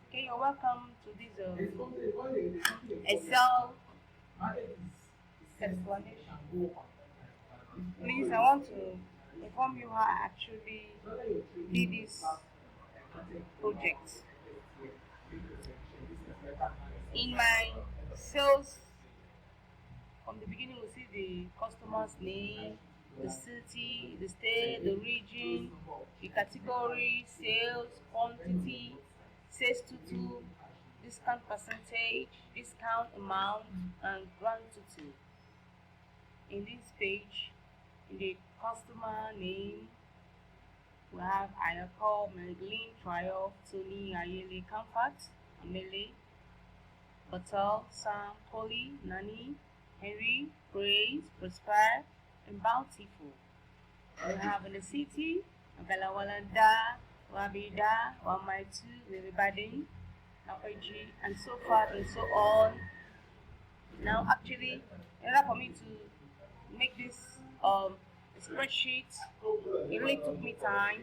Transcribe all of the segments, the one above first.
Okay, you're welcome to this Excel explanation. Please, I want to inform you how I actually did this project. In my sales, from the beginning, we see the customer's name, the city, the state, the region, the category, sales, quantity, sales total, discount percentage, discount amount, and grand total. In this page, in the customer name, we have Ayako, Magdalene, Triumph, Tony, Ayele, Comfort, Amele, Batal, Sam, Polly, Nani, Henry, Praise, Prosper, and Bountiful. We have in the city, Galawalanda, Wabida, Wamaitu, Lilibadin, Napaji, and so forth and so on. Now, actually, in order for me to make this spreadsheet, it really took me time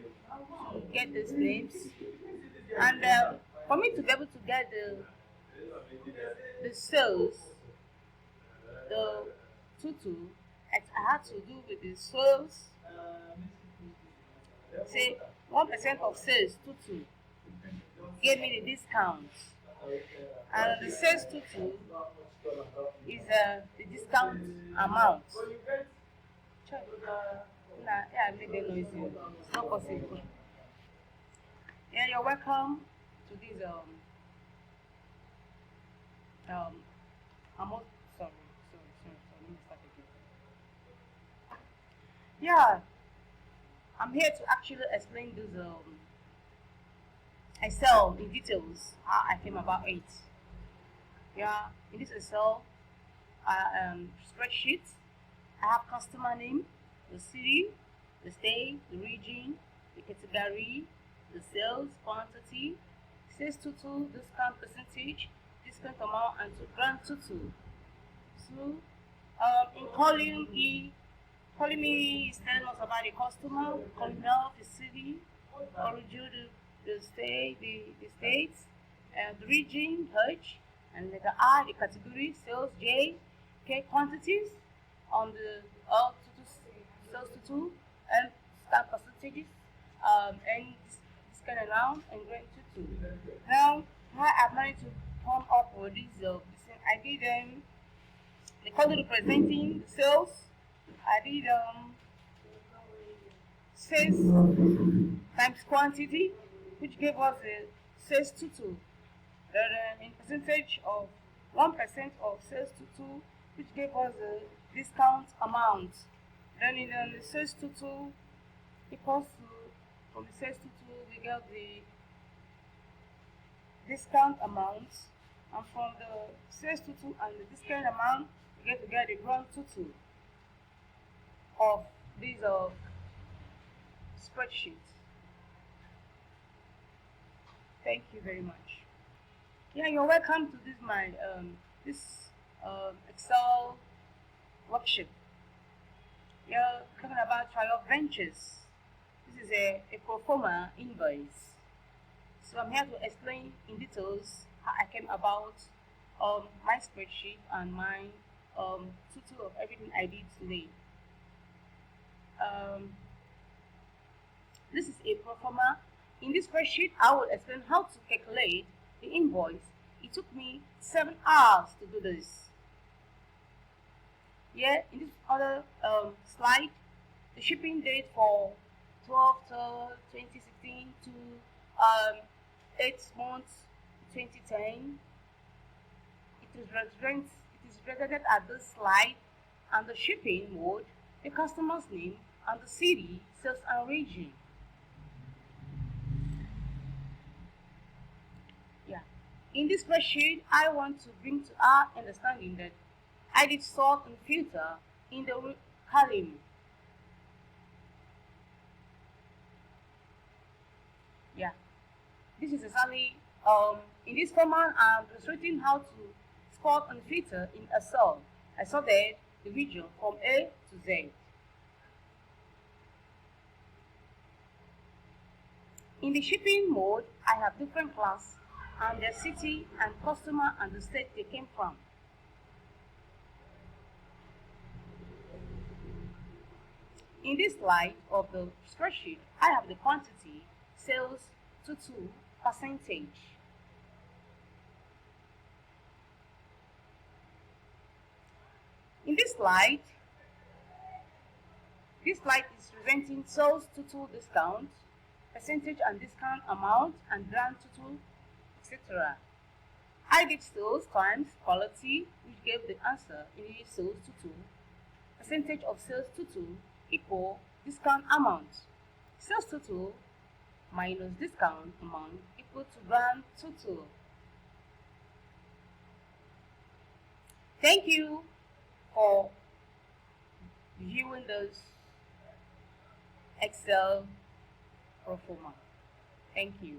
to get these names, and for me to be able to get the sales, the tutu, I had to do with the sales. Say 1% of sales tutu gave me the discount, and the sales tutu is the discount amount. Yeah, I made them noisy. It's not possible. Yeah, you're welcome to this I'm not sorry. Let me start again. Yeah, I'm here to actually explain this Excel in details how I came about it. Yeah, in this Excel spreadsheet, I have customer name, the city, the state, the region, the category, the sales quantity, sales total, discount percentage, discount amount, and to grand total. So, in column E is telling us about the customer, column L the city, origin the state, the states, the region, H, and letter I, the category, sales, J, K, quantities, on the sales total, and start percentages, and discount amount, and grand total. Now, how I managed to come up with these, I did the column representing the sales. I did sales times quantity, which gave us the sales total. Then in percentage of 1% of sales total, which gave us the discount amount. Then in the sales total equals to, from the sales total we get the discount amount, and from the sales total and the discount amount we get to get the grand total of this spreadsheet. Thank you very much. Yeah, you're welcome to this Excel workshop. You're talking about Triumph Ventures. This is a pro forma invoice. So I'm here to explain in details how I came about my spreadsheet and my total of everything I did today. This is a pro forma. In this spreadsheet, I will explain how to calculate the invoice. It took me 7 hours to do this. Yeah, in this other slide, the shipping date for 12/2016 to 8 months 2010. It is represented at this slide, and the shipping mode, the customer's name, and the city, sales, and region. Yeah. In this spreadsheet, I want to bring to our understanding that I did sort and filter in the column. Yeah. This is exactly in this format I'm illustrating how to sort and filter in Excel. I sorted the region from A to Z. In the shipping mode, I have different class and their city and customer and the state they came from. In this slide of the spreadsheet, I have the quantity, sales total, percentage. In this slide is presenting sales total discount, percentage and discount amount, and grand total, etc. I did sales times quality, which gave the answer in sales total. Percentage of sales total equal discount amount. Sales total minus discount amount equal to grand total. Thank you for viewing this Excel performance. Thank you.